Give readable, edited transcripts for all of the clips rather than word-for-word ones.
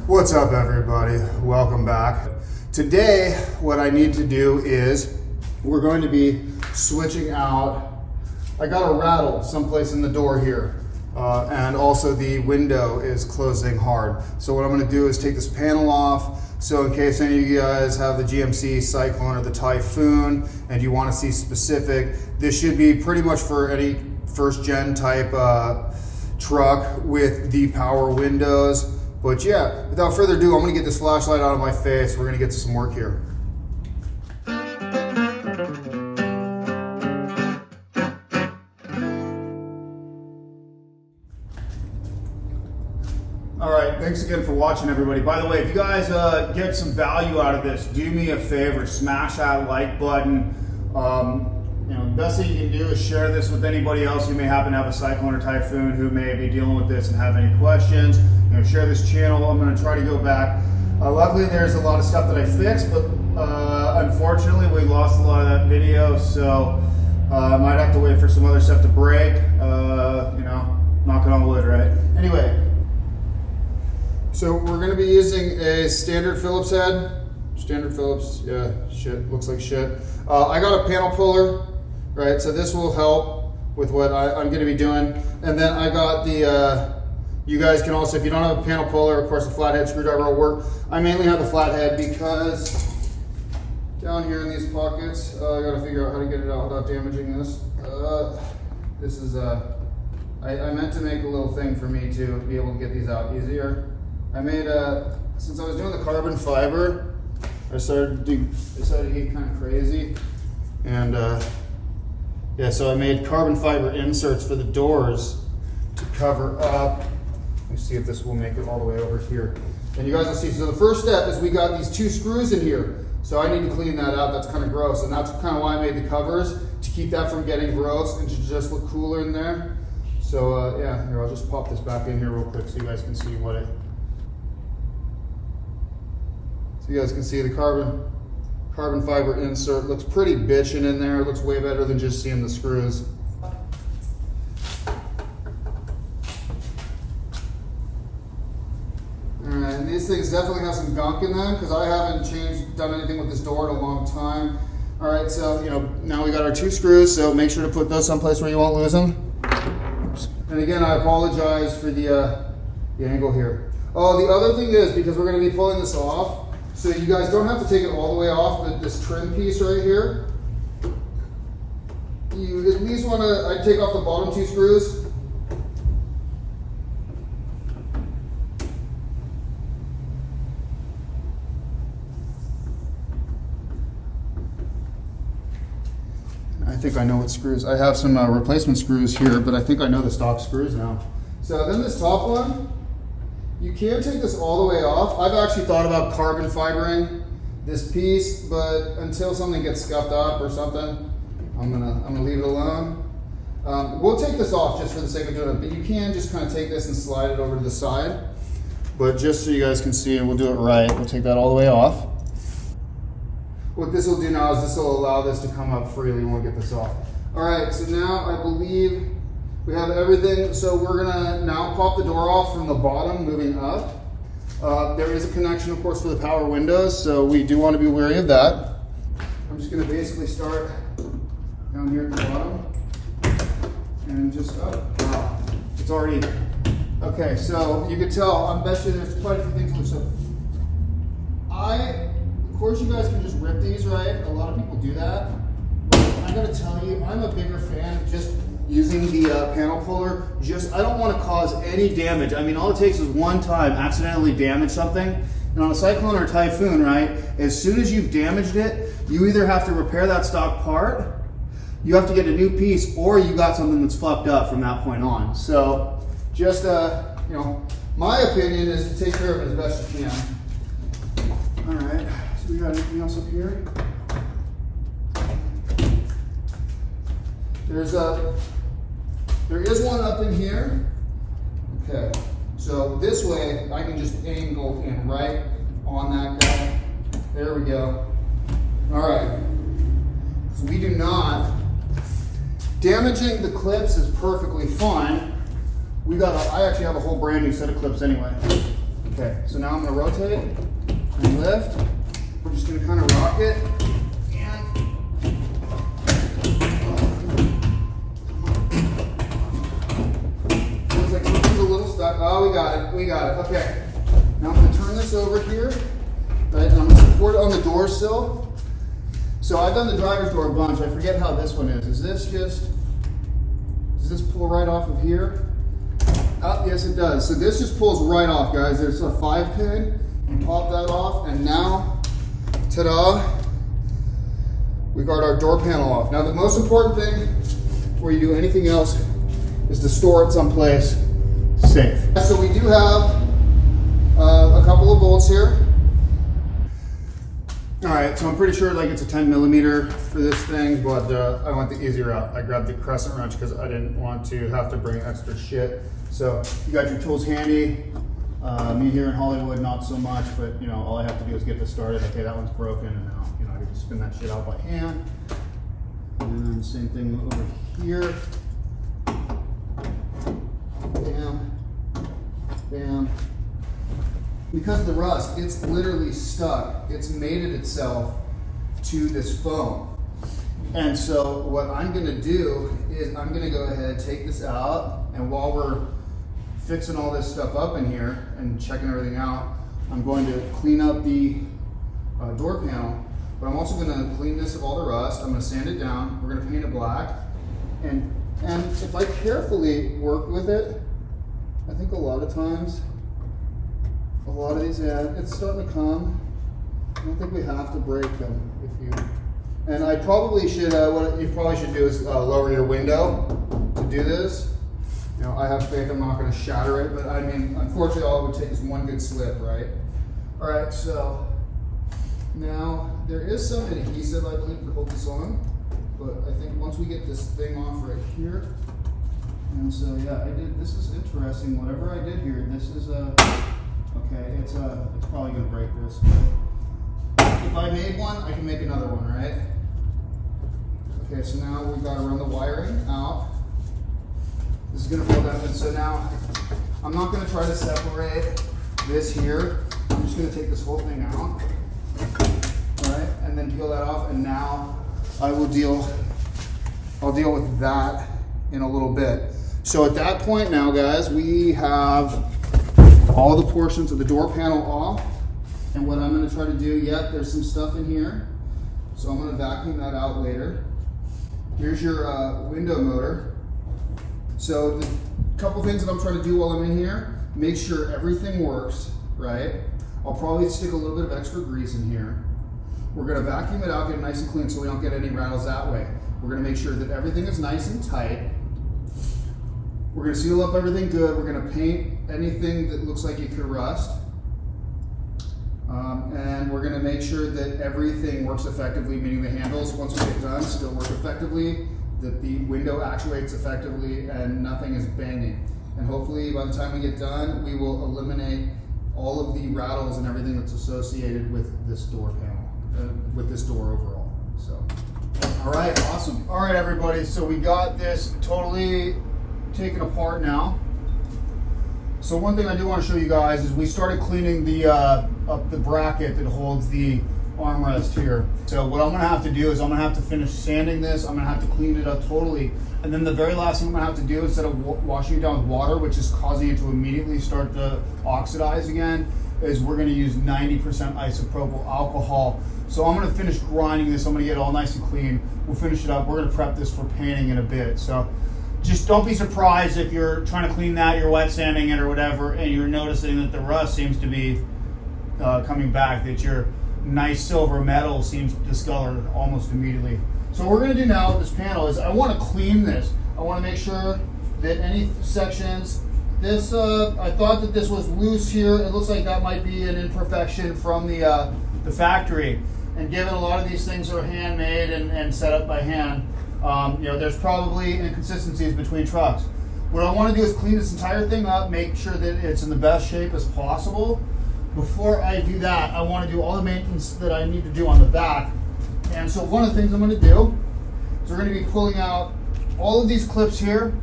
What's up, everybody? Welcome back. Today, what I need to do is we're going to be switching out. I got a rattle someplace in the door here, and also the window is closing hard. So what I'm going to do is take this panel off. So in case any of you guys have the GMC Syclone or the Typhoon and you want to see specific, this should be pretty much for any first gen type truck with the power windows. But yeah, without further ado, I'm gonna get this flashlight out of my face. We're gonna get to some work here. All right, thanks again for watching, everybody. By the way, if you guys get some value out of this, do me a favor, smash that like button. The best thing you can do is share this with anybody else who may happen to have a Syclone or Typhoon who may be dealing with this and have any questions. Share this channel. I'm going to try to go back. Luckily, there's a lot of stuff that I fixed, but unfortunately, we lost a lot of that video, so I might have to wait for some other stuff to break. Knocking on wood, right? Anyway, so we're going to be using a standard Phillips head. Standard Phillips, yeah, shit, looks like shit. I got a panel puller, right? So this will help with what I'm going to be doing. And then I got the, you guys can also, if you don't have a panel puller, of course, the flathead screwdriver will work. I mainly have the flathead because down here in these pockets, I got to figure out how to get it out without damaging this. This is, I meant to make a little thing for me to be able to get these out easier. I made, since I was doing the carbon fiber, I decided to get kind of crazy, and yeah, so I made carbon fiber inserts for the doors to cover up. Let me see if this will make it all the way over here. And you guys will see, so the first step is we got these 2 screws in here. So I need to clean that out, that's kind of gross. And that's kind of why I made the covers, to keep that from getting gross and to just look cooler in there. So yeah, here, I'll just pop this back in here real quick so you guys can see what it, so you guys can see the carbon fiber insert looks pretty bitchin' in there. It looks way better than just seeing the screws. Alright, and these things definitely have some gunk in them because I haven't done anything with this door in a long time. Alright, so now we got our 2 screws, so make sure to put those someplace where you won't lose them. And again, I apologize for the angle here. Oh, the other thing is, because we're going to be pulling this off, so you guys don't have to take it all the way off, but this trim piece right here, you at least want to, I'd take off the bottom 2 screws. I think I know what screws. I have some replacement screws here, but I think I know the stock screws now. So then this top one, you can't take this all the way off. I've actually thought about carbon fibering this piece, but until something gets scuffed up or something, I'm gonna leave it alone. We'll take this off just for the sake of doing it, but you can just kind of take this and slide it over to the side. But just so you guys can see, and we'll do it right, we'll take that all the way off. What this will do now is this will allow this to come up freely when we get this off. All right, so now I believe we have everything, so we're gonna now pop the door off from the bottom, moving up. There is a connection, of course, for the power windows, so we do want to be wary of that. I'm just gonna basically start down here at the bottom and just up. Wow, it's already, okay, so you can tell, I bet you there's quite a few things loose. So of course you guys can just rip these, right? A lot of people do that. But I gotta tell you, I'm a bigger fan of just using the panel puller. I don't want to cause any damage. I mean, all it takes is one time accidentally damage something. And on a Syclone or Typhoon, right, as soon as you've damaged it, you either have to repair that stock part, you have to get a new piece, or you got something that's fucked up from that point on. So just, my opinion is to take care of it as best you can. All right, so we got anything else up here? There is one up in here. Okay, so this way I can just angle in right on that guy. There we go. All right, so we do not, damaging the clips is perfectly fine. I actually have a whole brand new set of clips anyway. Okay, so now I'm gonna rotate and lift. We're just gonna kind of rock it. Feels like something's a little stuck. Oh, we got it, okay. Now I'm gonna turn this over here, right, and I'm gonna support it on the door sill. So I've done the driver's door a bunch. I forget how this one is. Does this pull right off of here? Oh, yes it does. So this just pulls right off, guys. There's a 5-pin. You pop that off, and now, ta-da, we got our door panel off. Now the most important thing before you do anything else is to store it someplace safe. So we do have a couple of bolts here. All right, so I'm pretty sure like it's a 10 millimeter for this thing, but I went the easy route. I grabbed the crescent wrench because I didn't want to have to bring extra shit. So you got your tools handy. Me here in Hollywood, not so much, but you know, all I have to do is get this started. Okay, that one's broken, and now you know I can just spin that shit out by hand. And then same thing over here. Bam, bam. Because of the rust, it's literally stuck. It's mated itself to this foam. And so what I'm gonna do is I'm gonna go ahead, take this out, and while we're fixing all this stuff up in here and checking everything out, I'm going to clean up the door panel, but I'm also gonna clean this of all the rust. I'm gonna sand it down. We're gonna paint it black. And if I carefully work with it, I think a lot of times, a lot of these, yeah, it's starting to come. I don't think we have to break them. And I probably should, what you probably should do is lower your window to do this. You know, I have faith I'm not going to shatter it, but I mean, unfortunately, all it would take is one good slip, right? All right, so now there is some adhesive, I believe, to hold this on, but I think once we get this thing off right here, and so yeah, this is interesting. Whatever I did here, this is okay, it's probably going to break this. But if I made one, I can make another one, right? Okay, so now we've got to run the wiring out. This is going to fold up, and so now I'm not going to try to separate this here. I'm just going to take this whole thing out, right, and then peel that off, and now I'll deal with that in a little bit. So at that point now, guys, we have all the portions of the door panel off. And what I'm going to try to do, there's some stuff in here. So I'm going to vacuum that out later. Here's your window motor. So the couple things that I'm trying to do while I'm in here, make sure everything works, right? I'll probably stick a little bit of extra grease in here. We're going to vacuum it out, get it nice and clean so we don't get any rattles that way. We're going to make sure that everything is nice and tight. We're going to seal up everything good. We're going to paint anything that looks like it could rust. And we're going to make sure that everything works effectively, meaning the handles, once we get done, still work effectively, that the window actuates effectively, and nothing is banging. And hopefully by the time we get done, we will eliminate all of the rattles and everything that's associated with this door panel, with this door overall. So, all right, awesome. All right, everybody, so we got this totally taken apart now. So one thing I do want to show you guys is we started cleaning the up the bracket that holds the armrest here. So what I'm going to have to do is I'm going to have to finish sanding this. I'm going to have to clean it up totally. And then the very last thing I'm going to have to do, instead of washing it down with water, which is causing it to immediately start to oxidize again, is we're going to use 90% isopropyl alcohol. So I'm going to finish grinding this. I'm going to get it all nice and clean. We'll finish it up. We're going to prep this for painting in a bit. So just don't be surprised if you're trying to clean that, you're wet sanding it or whatever, and you're noticing that the rust seems to be coming back, that your nice silver metal seems discolored almost immediately. So what we're going to do now with this panel is I want to clean this. I want to make sure that any sections, this, I thought that this was loose here. It looks like that might be an imperfection from the factory. And given a lot of these things are handmade and set up by hand, you know, there's probably inconsistencies between trucks. What I want to do is clean this entire thing up, make sure that it's in the best shape as possible. Before I do that, I want to do all the maintenance that I need to do on the back. And so one of the things I'm going to do is we're going to be pulling out all of these clips here.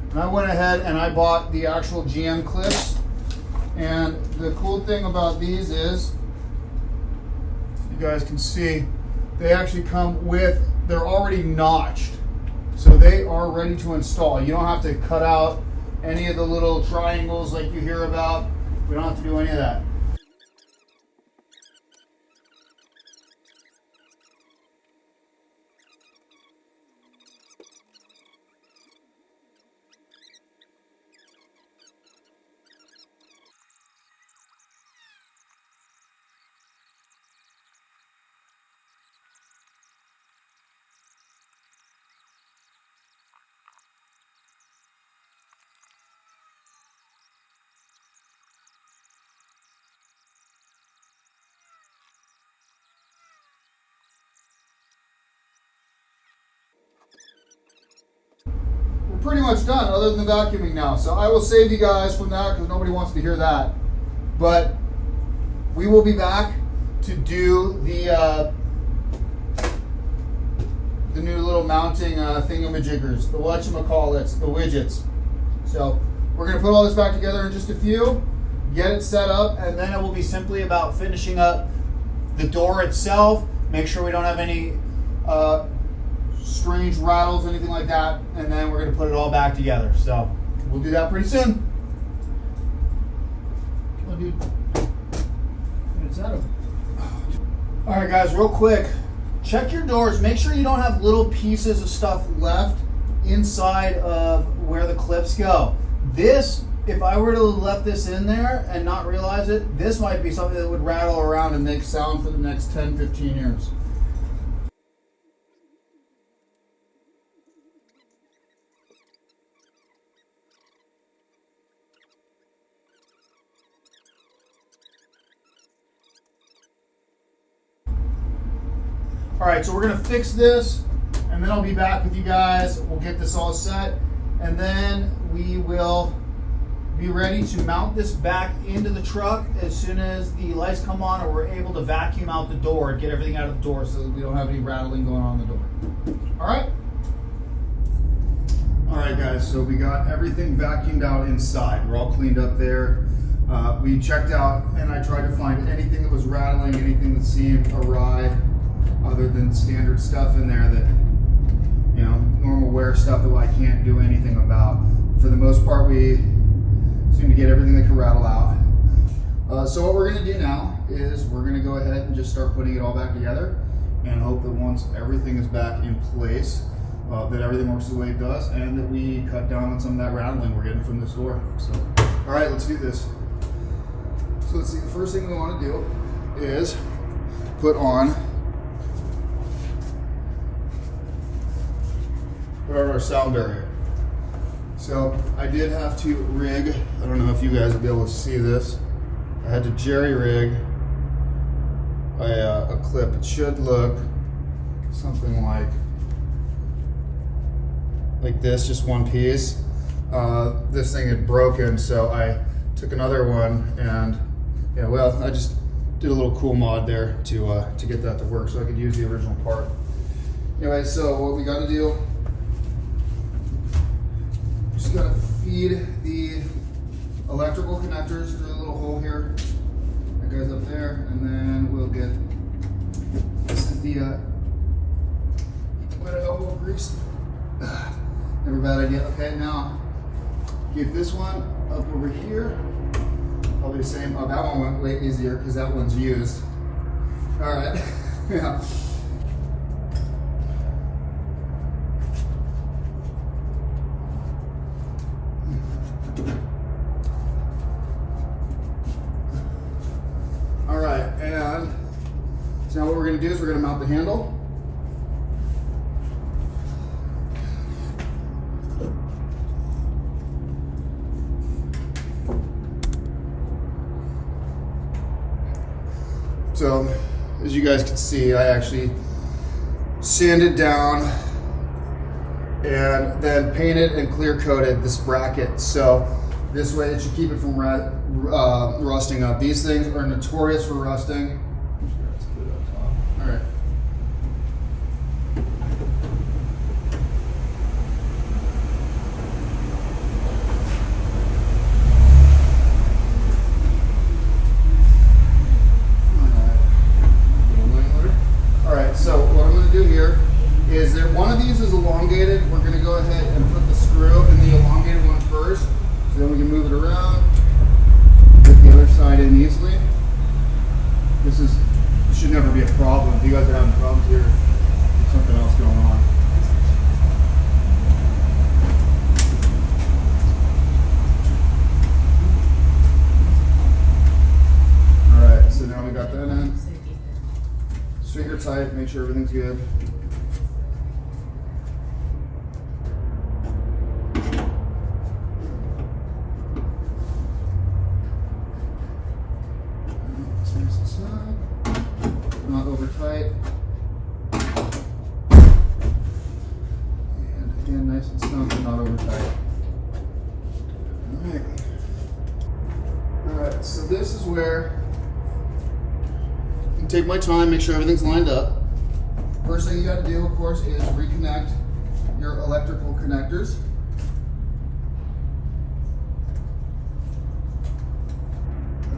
And I went ahead and I bought the actual GM clips. And the cool thing about these is, you guys can see, they actually come with, they're already notched. So they are ready to install. You don't have to cut out any of the little triangles like you hear about. We don't have to do any of that. Pretty much done other than the vacuuming now. So I will save you guys from that because nobody wants to hear that. But we will be back to do the new little mounting thingamajiggers, the whatchamacallits, the widgets. So we're going to put all this back together in just a few, get it set up, and then it will be simply about finishing up the door itself, make sure we don't have any strange rattles, anything like that, and then we're going to put it all back together. So we'll do that pretty soon. Oh, dude. What is that? All right, guys, real quick. Check your doors. Make sure you don't have little pieces of stuff left inside of where the clips go. This, if I were to have left this in there and not realize it, this might be something that would rattle around and make sound for the next 10, 15 years. All right, so we're gonna fix this, and then I'll be back with you guys. We'll get this all set, and then we will be ready to mount this back into the truck as soon as the lights come on and we're able to vacuum out the door, get everything out of the door so that we don't have any rattling going on in the door. All right? All right, guys, so we got everything vacuumed out inside. We're all cleaned up there. We checked out, and I tried to find anything that was rattling, anything that seemed awry, other than standard stuff in there that, you know, normal wear stuff that I can't do anything about. For the most part, we seem to get everything that can rattle out. So what we're going to do now is we're going to go ahead and just start putting it all back together and hope that once everything is back in place, that everything works the way it does and that we cut down on some of that rattling we're getting from this door. So, all right, let's do this. So let's see, the first thing we want to do is put on our sound barrier. So I did have to rig, I don't know if you guys will be able to see this, I had to jerry rig a clip. It should look something like this, just one piece. This thing had broken, so I took another one and yeah, well, I just did a little cool mod there to get that to work so I could use the original part. Anyway, so what we got to do, just gotta feed the electrical connectors through the little hole here that goes up there, and then we'll get, this is the wet elbow grease. Never a bad idea. Okay, now get this one up over here. Probably the same. Oh, that one went way easier because that one's used. All right. Yeah. All right, and so now what we're going to do is we're going to mount the handle. So, as you guys can see, I actually sanded down and then painted and clear coated this bracket. So this way it should keep it from rusting up. These things are notorious for rusting. All right. tight, make sure everything's good. Not over tight. And again, nice and snug, but not over tight. Alright, so this is where I take my time, make sure everything's lined up. First thing you got to do, of course, is reconnect your electrical connectors.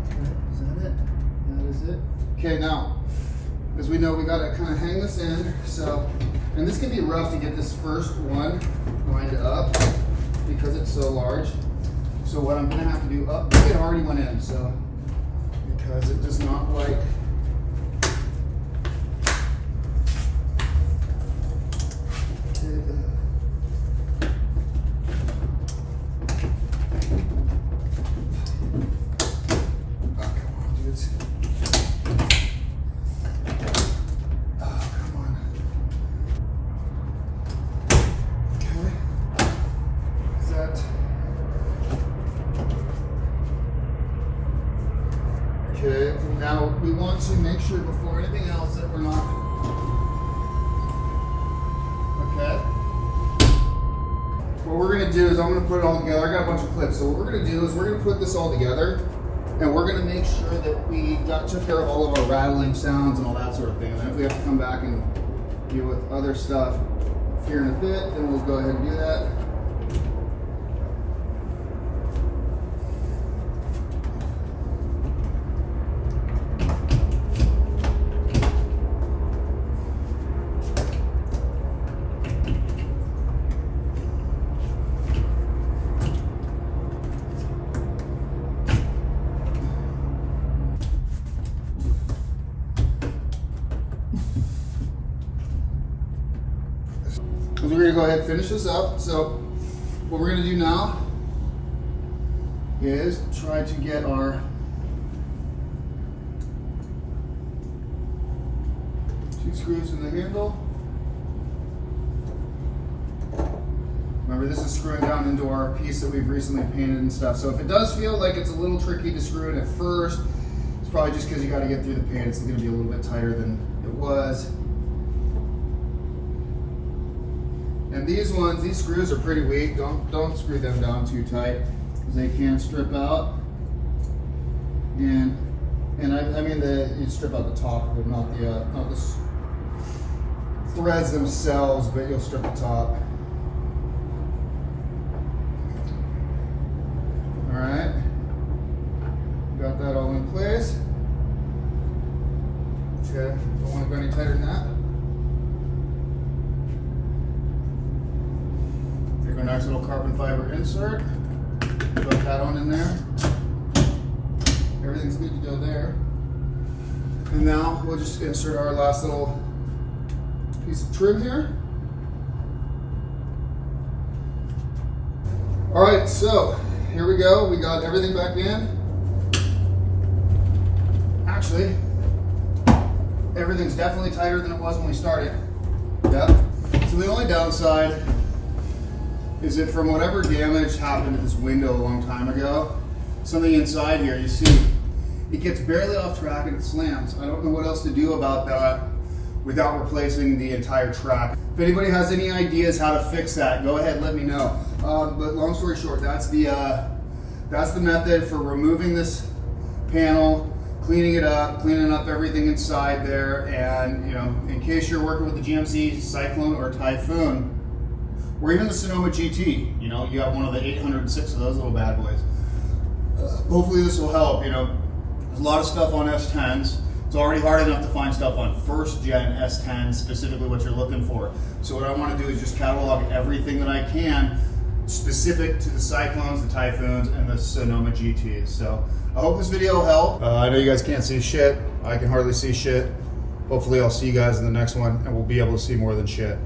Okay, is that it? That is it. Okay, now, as we know, we got to kind of hang this in. So, and this can be rough to get this first one lined up because it's so large. So what I'm going to have to do, it already went in, so, because it does not like, okay, now we want to make sure before anything else that we're not, okay? What we're gonna do is I'm gonna put it all together. I got a bunch of clips. So what we're gonna do is we're gonna put this all together and we're gonna make sure that we took care of all of our rattling sounds and all that sort of thing. And then if we have to come back and deal with other stuff here in a bit, then we'll go ahead and do that. We're going to go ahead and finish this up. So what we're going to do now is try to get our two screws in the handle. Remember, this is screwing down into our piece that we've recently painted and stuff. So if it does feel like it's a little tricky to screw in at first, it's probably just because you got to get through the paint. It's going to be a little bit tighter than it was. And these screws are pretty weak. Don't screw them down too tight because they can strip out. And I mean you strip out the top of it, not the threads themselves, but you'll strip the top. All right, got that all in place. Okay, don't want to go any tighter than that. Take our nice little carbon fiber insert, put that on in there. Everything's good to go there. And now we'll just insert our last little piece of trim here. All right, so here we go. We got everything back in. Actually, everything's definitely tighter than it was when we started. Yeah. So the only downside is that from whatever damage happened to this window a long time ago, something inside here, you see, it gets barely off track and it slams. I don't know what else to do about that without replacing the entire track. If anybody has any ideas how to fix that, go ahead and let me know. But long story short, that's the method for removing this panel, cleaning it up, cleaning up everything inside there, and in case you're working with the GMC Syclone or Typhoon, or even the Sonoma GT, you have one of the 806 of those little bad boys. Hopefully this will help. There's a lot of stuff on S10s. It's already hard enough to find stuff on first gen S10s, specifically what you're looking for. So what I want to do is just catalog everything that I can specific to the Cyclones, the Typhoons, and the Sonoma GTs. So I hope this video will help. I know you guys can't see shit. I can hardly see shit. Hopefully I'll see you guys in the next one and we'll be able to see more than shit.